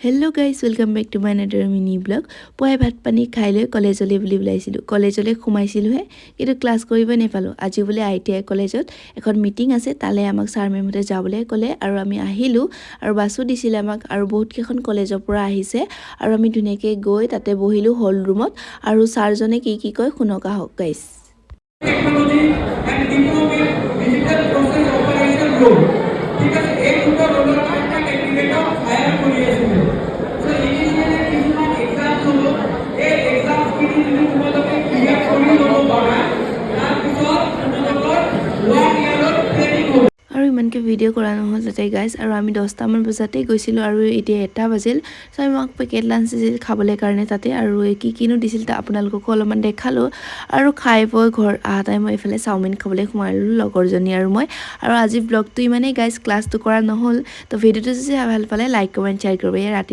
Hello' guys welcome back to my another mini blog. পুৱাই ভাত পানী খাই লৈ কলেজলৈ বুলি ওলাইছিলোঁ। কলেজলৈ সোমাইছিলোঁহে, কিন্তু ক্লাছ কৰিব নাপালোঁ। আজি বোলে ITI কলেজত এখন মিটিং আছে, তালৈ আমাক ছাৰ মেমহঁতে যাবলৈ ক'লে আৰু আমি আহিলোঁ আৰু বাছো দিছিলে আমাক আৰু বহুতকেইখন কলেজৰ পৰা আহিছে আৰু আমি ধুনীয়াকৈ গৈ তাতে বহিলোঁ হল ৰুমত আৰু ছাৰজনে কি কয় শুনক আহক guys. Technology and improvement digital process operation role, ঠিক আছে, এই দুটা ৰোলৰ এটা কেণ্ডিডেটক হায়াৰ কৰি আছিলে। চ' ইনিচিয়েলি কিছুমান এক্সাম হ'ব, এই এক্সামখিনি যদি তোমালোকে ক্লিয়াৰ কৰি ল'ব পাৰা, তাৰপিছত তোমালোকৰ 1 ইয়াৰৰ ট্ৰেইনিং হ'ব। আৰু ইমানকৈ ভিডিঅ' কৰা নহ'ল তাতে গাইজ, আৰু আমি 10টামান বজাতেই গৈছিলোঁ আৰু এতিয়া 1টা বাজিল। চ' আমাক পেকেট লাঞ্চ দিছিল খাবলৈ কাৰণে তাতে, আৰু কিনো দিছিল আপোনালোককো অলপমান দেখালোঁ। আৰু খাই বৈ ঘৰ অহা টাইম এইফালে চাওমিন খাবলৈ সোমালোঁ লগৰজনী আৰু মই। আৰু আজি ব্লগটো ইমানেই গাইজ, ক্লাছটো কৰা নহ'ল। তো ভিডিঅ'টো যদি ভাল পালে লাইক কমেণ্ট শ্বেয়াৰ কৰিব। ৰাতি